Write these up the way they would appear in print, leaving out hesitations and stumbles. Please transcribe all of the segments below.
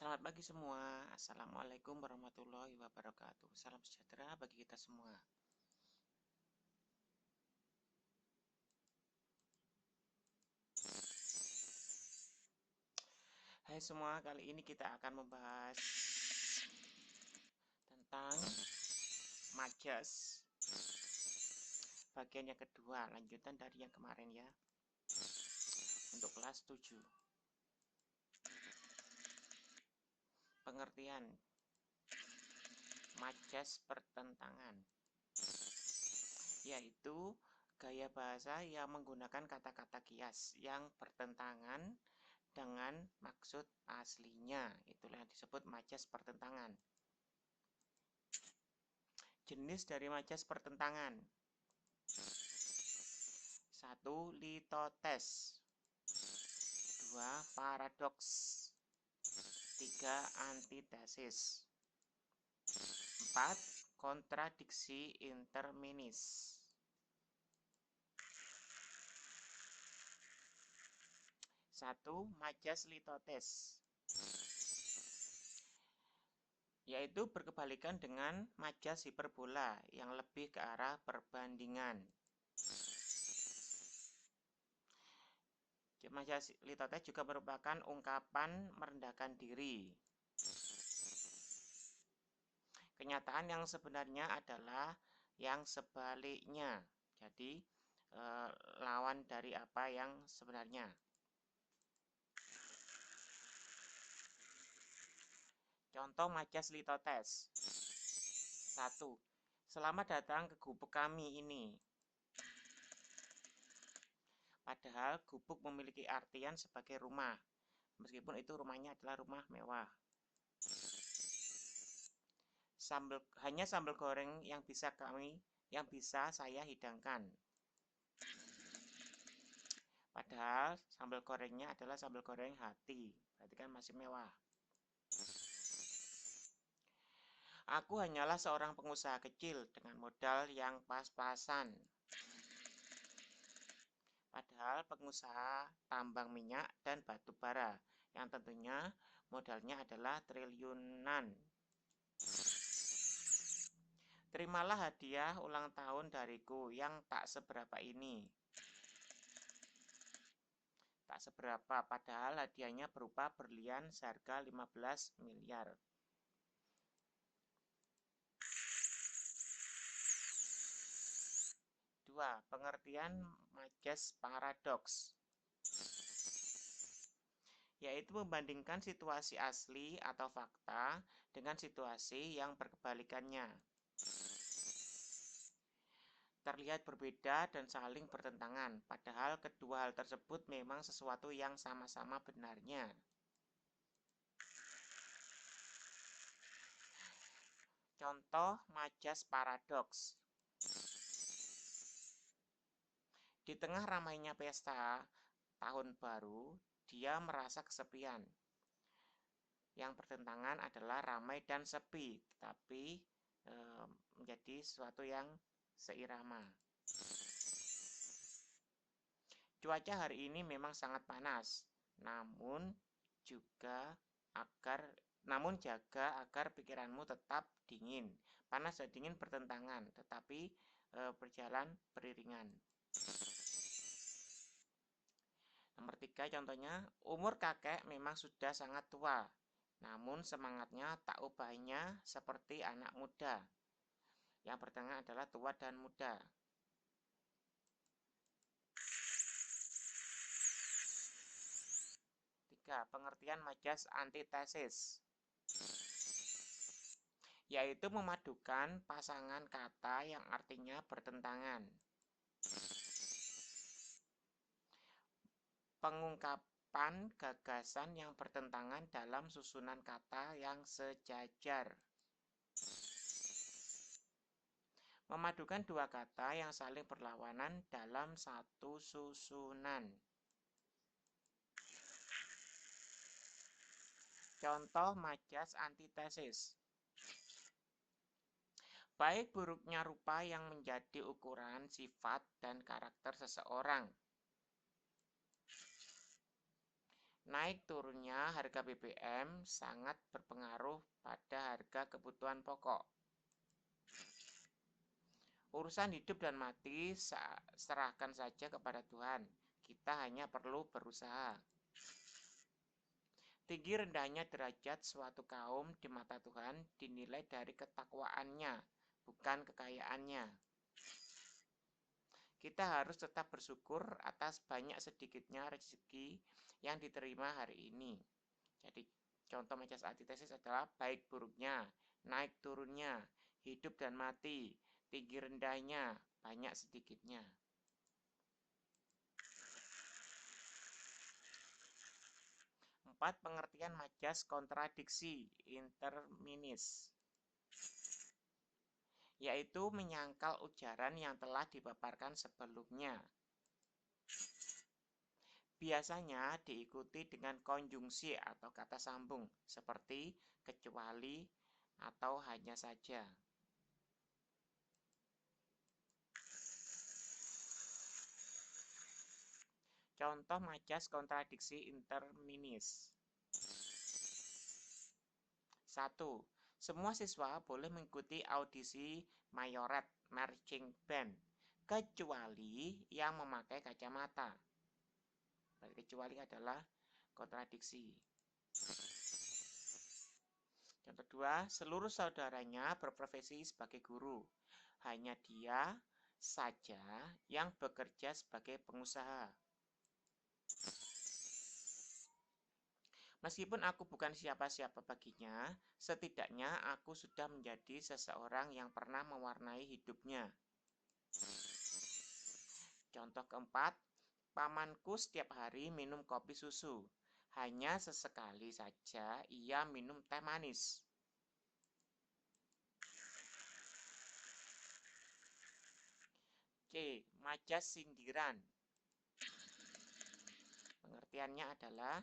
Selamat pagi semua. Assalamualaikum warahmatullahi wabarakatuh. Salam sejahtera bagi kita semua. Hai semua, kali ini kita akan membahas tentang majas. Bagian yang kedua, lanjutan dari yang kemarin ya. Untuk kelas 7. Pengertian majas pertentangan, yaitu gaya bahasa yang menggunakan kata-kata kias yang bertentangan dengan maksud aslinya. Itulah yang disebut majas pertentangan. Jenis dari majas pertentangan: 1. Litotes, 2. Paradoks, 3. Antitesis, 4. Kontradiksi interminis. Satu, majas litotes, yaitu berkebalikan dengan majas hiperbola yang lebih ke arah perbandingan. Majas litotes juga merupakan ungkapan merendahkan diri. Kenyataan yang sebenarnya adalah yang sebaliknya. Jadi lawan dari apa yang sebenarnya. Contoh majas litotes. 1. Selamat datang ke gubuk kami ini. Padahal gubuk memiliki artian sebagai rumah, meskipun itu rumahnya adalah rumah mewah. Hanya sambal goreng yang bisa saya hidangkan. Padahal sambal gorengnya adalah sambal goreng hati, berarti kan masih mewah. Aku hanyalah seorang pengusaha kecil dengan modal yang pas-pasan. Padahal pengusaha tambang minyak dan batu bara yang tentunya modalnya adalah triliunan. Terimalah hadiah ulang tahun dariku yang tak seberapa ini. Tak seberapa, padahal hadiahnya berupa berlian seharga 15 miliar. 2. Pengertian majas paradoks, yaitu membandingkan situasi asli atau fakta dengan situasi yang berkebalikannya. Terlihat berbeda dan saling bertentangan, padahal kedua hal tersebut memang sesuatu yang sama-sama benarnya. Contoh majas paradoks. Di tengah ramainya pesta tahun baru, dia merasa kesepian. Yang bertentangan adalah ramai dan sepi, tetapi menjadi sesuatu yang seirama. Cuaca hari ini memang sangat panas, namun jaga agar pikiranmu tetap dingin. Panas dan dingin bertentangan, tetapi berjalan beriringan. Nomor 3 contohnya, umur kakek memang sudah sangat tua, namun semangatnya tak ubahnya seperti anak muda. Yang bertengah adalah tua dan muda. 3. Pengertian majas antitesis, yaitu memadukan pasangan kata yang artinya bertentangan. Pengungkapan gagasan yang bertentangan dalam susunan kata yang sejajar. Memadukan dua kata yang saling berlawanan dalam satu susunan. Contoh majas antitesis. Baik buruknya rupa yang menjadi ukuran sifat dan karakter seseorang. Naik turunnya harga BBM sangat berpengaruh pada harga kebutuhan pokok. Urusan hidup dan mati serahkan saja kepada Tuhan. Kita hanya perlu berusaha. Tinggi rendahnya derajat suatu kaum di mata Tuhan dinilai dari ketakwaannya, bukan kekayaannya. Kita harus tetap bersyukur atas banyak sedikitnya rezeki yang diterima hari ini. Jadi contoh majas antitesis adalah baik buruknya, naik turunnya, hidup dan mati, tinggi rendahnya, banyak sedikitnya. Empat, pengertian majas kontradiksi interminis, yaitu menyangkal ujaran yang telah dipaparkan sebelumnya. Biasanya diikuti dengan konjungsi atau kata sambung, seperti kecuali atau hanya saja. Contoh majas kontradiksi interminis. 1. Semua siswa boleh mengikuti audisi mayoret marching band, kecuali yang memakai kacamata. Kecuali adalah kontradiksi. Contoh 2, seluruh saudaranya berprofesi sebagai guru. Hanya dia saja yang bekerja sebagai pengusaha. Meskipun aku bukan siapa-siapa baginya, setidaknya aku sudah menjadi seseorang yang pernah mewarnai hidupnya. Contoh keempat, pamanku setiap hari minum kopi susu. Hanya sesekali saja ia minum teh manis. C. Majas sindiran. Pengertiannya adalah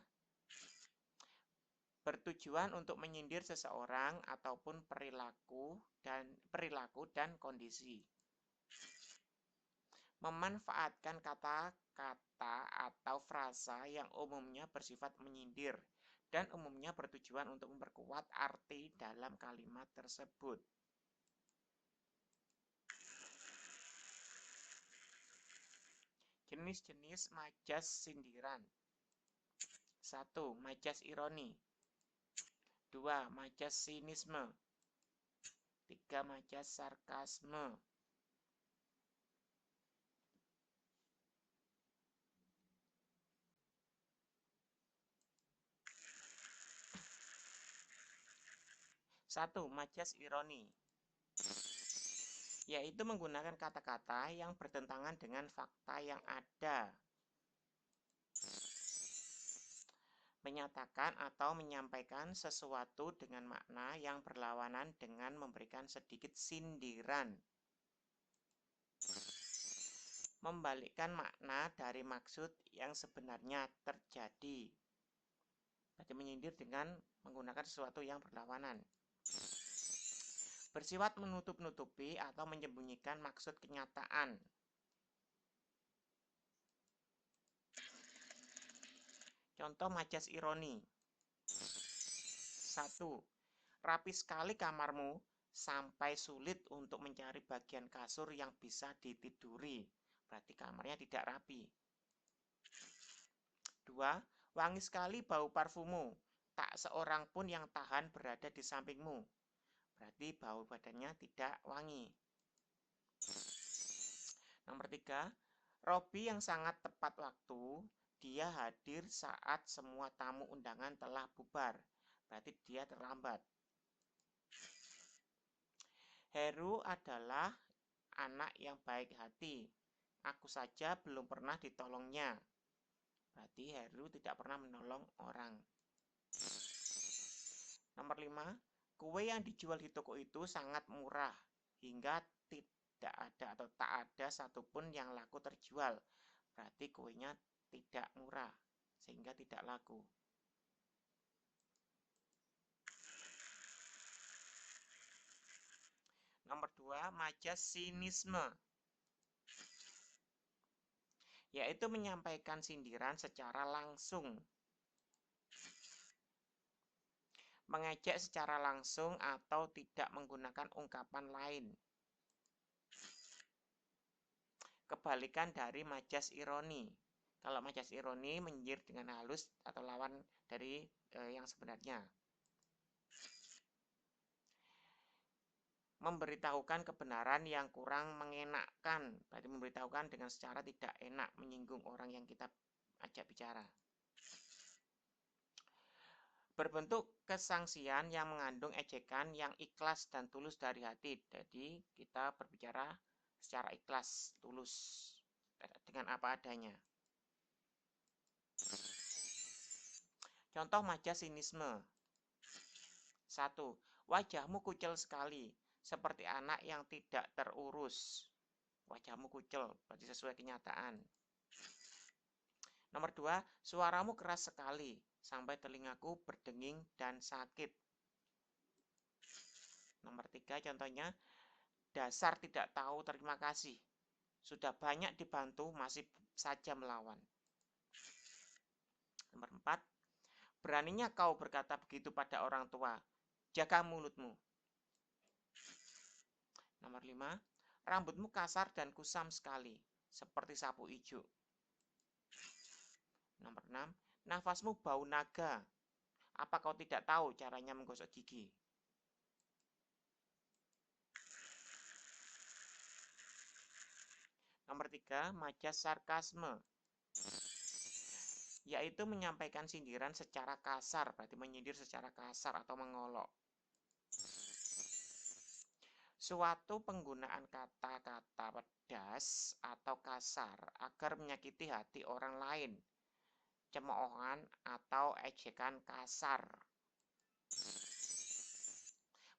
bertujuan untuk menyindir seseorang ataupun perilaku dan kondisi. Memanfaatkan kata-kata atau frasa yang umumnya bersifat menyindir dan umumnya bertujuan untuk memperkuat arti dalam kalimat tersebut. Jenis-jenis majas sindiran. 1. Majas ironi. 2. Majas sinisme. 3. Majas sarkasme. Satu, majas ironi, yaitu menggunakan kata-kata yang bertentangan dengan fakta yang ada. Menyatakan atau menyampaikan sesuatu dengan makna yang berlawanan dengan memberikan sedikit sindiran. Membalikkan makna dari maksud yang sebenarnya terjadi. Berarti menyindir dengan menggunakan sesuatu yang berlawanan. Bersifat menutup-nutupi atau menyembunyikan maksud kenyataan. Contoh majas ironi. 1. Rapi sekali kamarmu sampai sulit untuk mencari bagian kasur yang bisa ditiduri. Berarti kamarnya tidak rapi. 2. Wangi sekali bau parfummu. Tak seorang pun yang tahan berada di sampingmu. Berarti bau badannya tidak wangi. Nomor 3. Robi yang sangat tepat waktu. Dia hadir saat semua tamu undangan telah bubar. Berarti dia terlambat. Heru adalah anak yang baik hati. Aku saja belum pernah ditolongnya. Berarti Heru tidak pernah menolong orang. Nomor 5. Kue yang dijual di toko itu sangat murah hingga tidak ada atau tak ada satupun yang laku terjual. Berarti kuenya tidak murah sehingga tidak laku. Nomor 2, majas sinisme, yaitu menyampaikan sindiran secara langsung. mengejek secara langsung atau tidak menggunakan ungkapan lain. Kebalikan dari majas ironi. Kalau majas ironi menyindir dengan halus atau lawan dari yang sebenarnya. Memberitahukan kebenaran yang kurang mengenakkan, berarti memberitahukan dengan secara tidak enak, menyinggung orang yang kita ajak bicara. Berbentuk kesangsian yang mengandung ejekan yang ikhlas dan tulus dari hati. Jadi kita berbicara secara ikhlas, tulus, dengan apa adanya. Contoh majas sinisme. 1. Wajahmu kucel sekali, seperti anak yang tidak terurus. Wajahmu kucel, berarti sesuai kenyataan. Nomor 2, suaramu keras sekali, sampai telingaku berdenging dan sakit. Nomor 3, contohnya, dasar tidak tahu terima kasih. Sudah banyak dibantu, masih saja melawan. Nomor 4, beraninya kau berkata begitu pada orang tua. Jaga mulutmu. Nomor 5, rambutmu kasar dan kusam sekali, seperti sapu ijuk. Nomor 6, nafasmu bau naga. Apa kau tidak tahu caranya menggosok gigi? Nomor 3, majas sarkasme, yaitu menyampaikan sindiran secara kasar, berarti menyindir secara kasar atau mengolok. Suatu penggunaan kata-kata pedas atau kasar agar menyakiti hati orang lain, cemoohan atau ejekan kasar.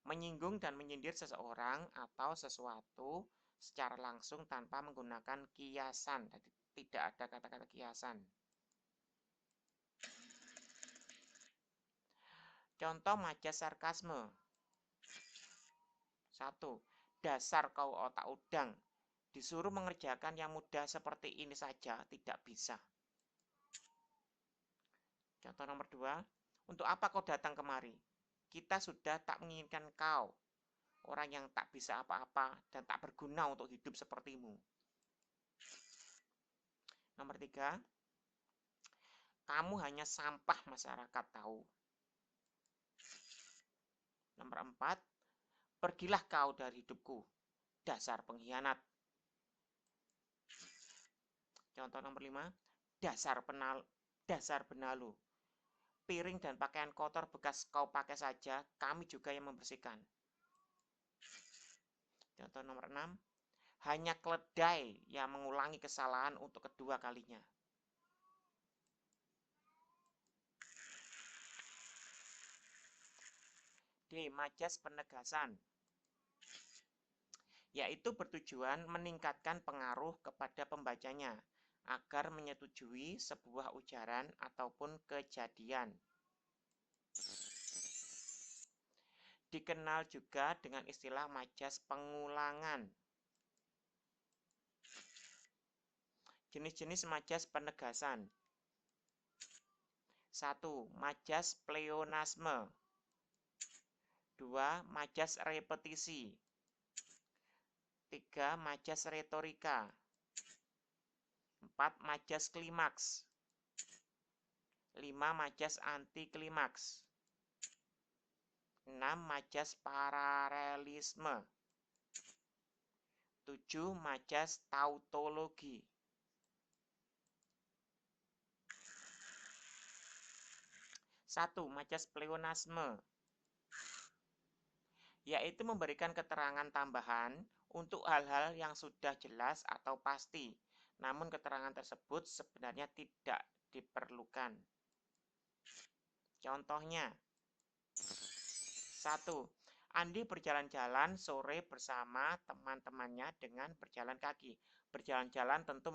Menyinggung dan menyindir seseorang atau sesuatu secara langsung tanpa menggunakan kiasan. Jadi tidak ada kata-kata kiasan. Contoh majas sarkasme. 1. Dasar kau otak udang. Disuruh mengerjakan yang mudah seperti ini saja tidak bisa. Contoh nomor 2. Untuk apa kau datang kemari? Kita sudah tak menginginkan kau. Orang yang tak bisa apa-apa dan tak berguna untuk hidup sepertimu. Nomor 3. Kamu hanya sampah masyarakat tahu. Nomor 4. Pergilah kau dari hidupku. Dasar pengkhianat. Contoh nomor 5. Dasar benalu. Piring dan pakaian kotor bekas kau pakai saja, kami juga yang membersihkan. Contoh nomor 6. Hanya keledai yang mengulangi kesalahan untuk kedua kalinya. D. Majas penegasan, yaitu bertujuan meningkatkan pengaruh kepada pembacanya agar menyetujui sebuah ujaran ataupun kejadian. Dikenal juga dengan istilah majas pengulangan. Jenis-jenis majas penegasan. 1. Majas pleonasme. 2. Majas repetisi. 3. Majas retorika. 4. Majas klimaks. 5. Majas anti klimaks. 6. Majas paralelisme. 7. Majas tautologi. 1. Majas pleonasme, yaitu memberikan keterangan tambahan untuk hal-hal yang sudah jelas atau pasti, namun keterangan tersebut sebenarnya tidak diperlukan. Contohnya, 1. Andi berjalan-jalan sore bersama teman-temannya dengan berjalan kaki. Berjalan-jalan tentu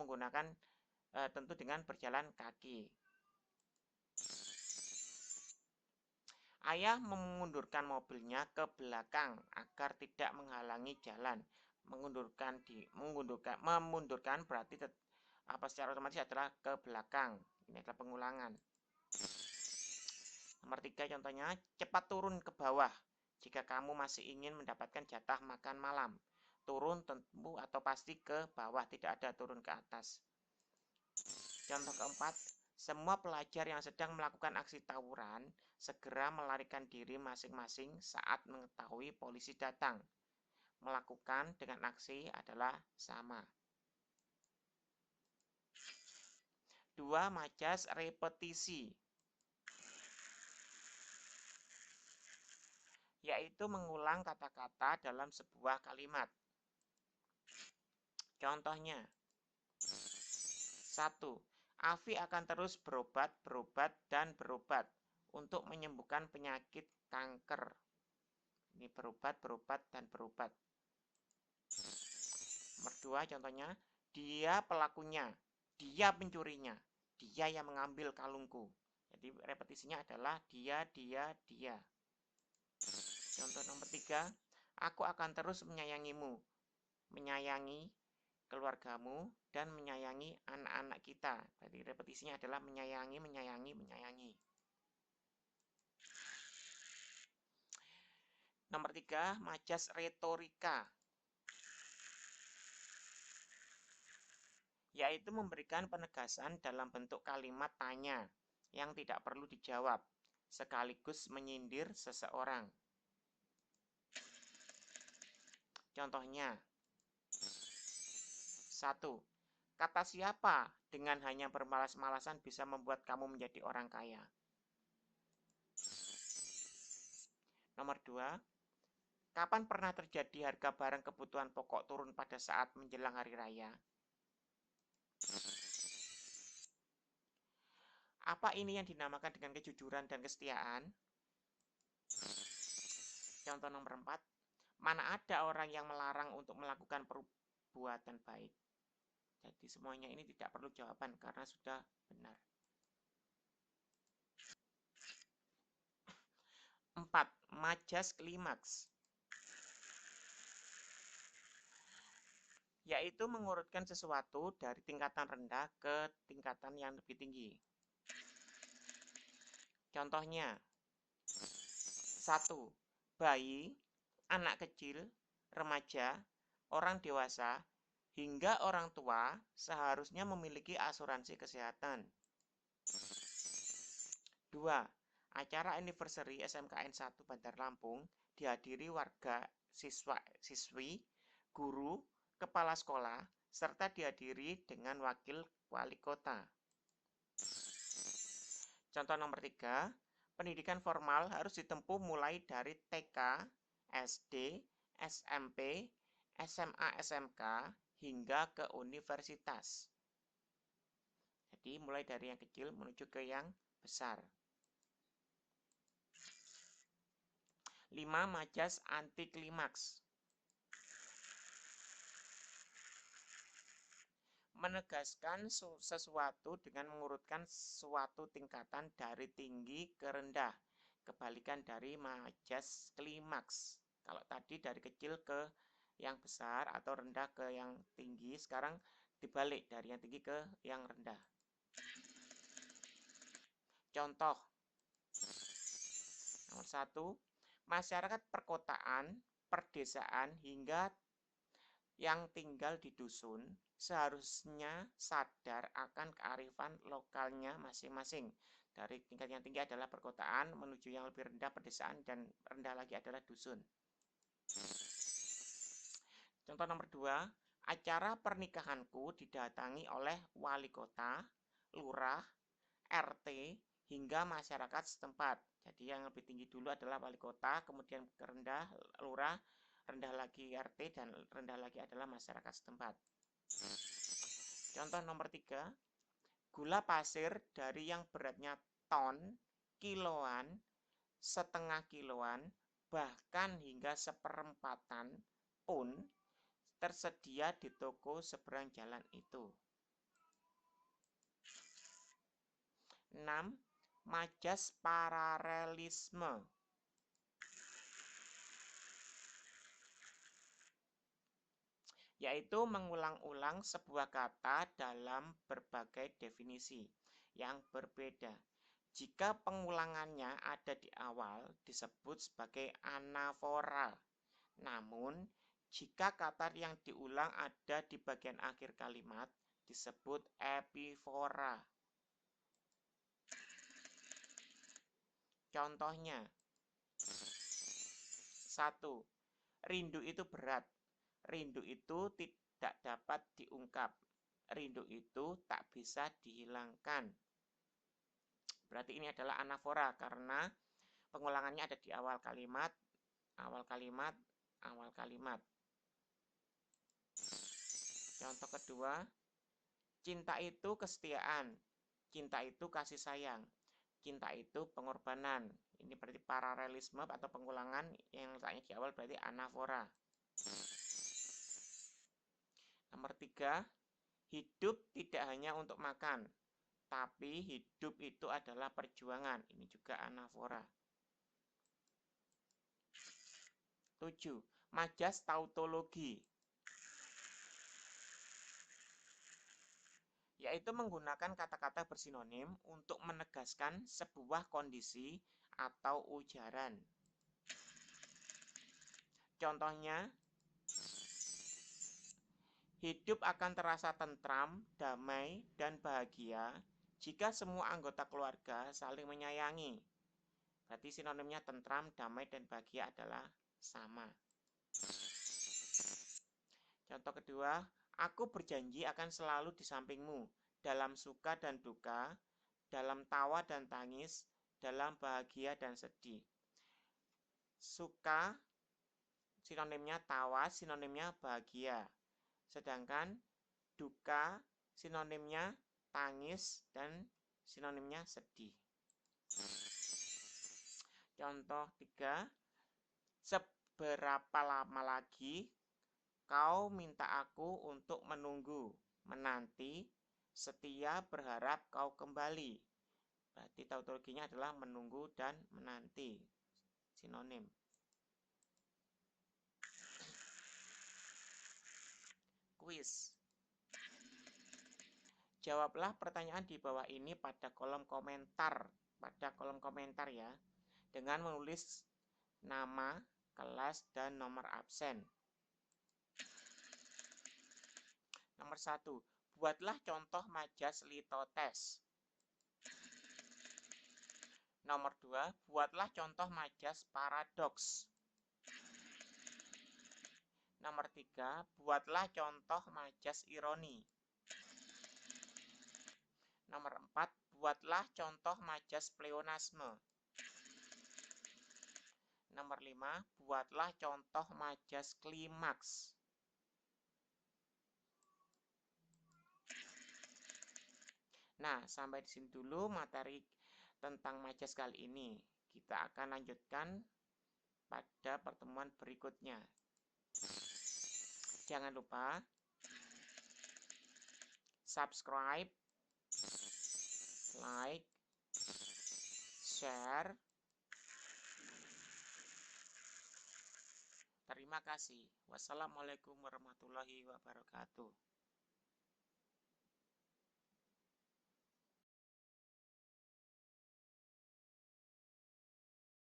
dengan berjalan kaki. Ayah memundurkan mobilnya ke belakang agar tidak menghalangi jalan. Memundurkan berarti secara otomatis adalah ke belakang. Ini adalah pengulangan. Nomor 3 contohnya, cepat turun ke bawah jika kamu masih ingin mendapatkan jatah makan malam. Turun tentu atau pasti ke bawah, tidak ada turun ke atas. Contoh keempat, semua pelajar yang sedang melakukan aksi tawuran segera melarikan diri masing-masing saat mengetahui polisi datang. Melakukan dengan aksi adalah sama. 2. Majas repetisi, yaitu mengulang kata-kata dalam sebuah kalimat. Contohnya, 1. Afi akan terus berobat, dan berobat untuk menyembuhkan penyakit kanker. Ini berobat, dan berobat. Nomor 2 contohnya, dia pelakunya, dia pencurinya, dia yang mengambil kalungku. Jadi repetisinya adalah dia. Contoh nomor 3, aku akan terus menyayangimu, menyayangi keluargamu, dan menyayangi anak-anak kita. Jadi repetisinya adalah menyayangi. Nomor 3, majas retorika, yaitu memberikan penegasan dalam bentuk kalimat tanya yang tidak perlu dijawab, sekaligus menyindir seseorang. Contohnya, 1. Kata siapa dengan hanya bermalas-malasan bisa membuat kamu menjadi orang kaya? Nomor 2. Kapan pernah terjadi harga barang kebutuhan pokok turun pada saat menjelang hari raya? Apa ini yang dinamakan dengan kejujuran dan kesetiaan? Contoh nomor 4. Mana ada orang yang melarang untuk melakukan perbuatan baik? Jadi semuanya ini tidak perlu jawaban karena sudah benar. 4. Majas klimaks, yaitu mengurutkan sesuatu dari tingkatan rendah ke tingkatan yang lebih tinggi. Contohnya, 1. Bayi, anak kecil, remaja, orang dewasa, hingga orang tua seharusnya memiliki asuransi kesehatan. 2. Acara anniversary SMKN 1 Bandar Lampung dihadiri warga, siswi, guru, kepala sekolah, serta dihadiri dengan wakil wali kota. Contoh nomor 3, pendidikan formal harus ditempuh mulai dari TK, SD, SMP, SMA, SMK, hingga ke universitas. Jadi mulai dari yang kecil menuju ke yang besar. 5. Majas anti klimaks, menegaskan sesuatu dengan mengurutkan suatu tingkatan dari tinggi ke rendah, kebalikan dari majas klimaks. Kalau tadi dari kecil ke yang besar atau rendah ke yang tinggi, sekarang dibalik dari yang tinggi ke yang rendah. Contoh nomor 1, masyarakat perkotaan, perdesaan, hingga yang tinggal di dusun seharusnya sadar akan kearifan lokalnya masing-masing. Dari tingkat yang tinggi adalah perkotaan, menuju yang lebih rendah pedesaan, dan rendah lagi adalah dusun. Contoh nomor 2, acara pernikahanku didatangi oleh wali kota, lurah, RT, hingga masyarakat setempat. Jadi yang lebih tinggi dulu adalah wali kota, kemudian ke rendah lurah, rendah lagi RT, dan rendah lagi adalah masyarakat setempat. Contoh nomor 3, gula pasir dari yang beratnya ton, kiloan, setengah kiloan, bahkan hingga seperempatan pun tersedia di toko seberang jalan itu. 6. Majas paralelisme, yaitu mengulang-ulang sebuah kata dalam berbagai definisi yang berbeda. Jika pengulangannya ada di awal, disebut sebagai anafora. Namun, jika kata yang diulang ada di bagian akhir kalimat, disebut epifora. Contohnya, 1. Rindu itu berat. Rindu itu tidak dapat diungkap. Rindu itu tak bisa dihilangkan. Berarti ini adalah anafora karena pengulangannya ada di awal kalimat, awal kalimat, awal kalimat. Contoh kedua, cinta itu kesetiaan. Cinta itu kasih sayang. Cinta itu pengorbanan. Ini berarti paralelisme atau pengulangan yang letaknya di awal berarti anafora. Nomor 3, hidup tidak hanya untuk makan, tapi hidup itu adalah perjuangan. Ini juga anafora. 7. Majas tautologi, yaitu menggunakan kata-kata bersinonim untuk menegaskan sebuah kondisi atau ujaran. Contohnya, hidup akan terasa tentram, damai, dan bahagia jika semua anggota keluarga saling menyayangi. Berarti sinonimnya tentram, damai, dan bahagia adalah sama. Contoh kedua, aku berjanji akan selalu di sampingmu, dalam suka dan duka, dalam tawa dan tangis, dalam bahagia dan sedih. Suka sinonimnya tawa, sinonimnya bahagia. Sedangkan duka sinonimnya tangis dan sinonimnya sedih. Contoh 3, seberapa lama lagi kau minta aku untuk menunggu, menanti, setia, berharap kau kembali. Berarti tautologinya adalah menunggu dan menanti. Sinonim. Kuis. Jawablah pertanyaan di bawah ini pada kolom komentar. Ya. Dengan menulis nama, kelas, dan nomor absen. Nomor 1. Buatlah contoh majas litotes. Nomor 2. Buatlah contoh majas paradoks. Nomor 3. Buatlah contoh majas ironi. Nomor 4. Buatlah contoh majas pleonasme. Nomor 5. Buatlah contoh majas klimaks. Nah, sampai di sini dulu materi tentang majas kali ini. Kita akan lanjutkan pada pertemuan berikutnya. Jangan lupa subscribe, like, share. Terima kasih. Wassalamualaikum warahmatullahi wabarakatuh.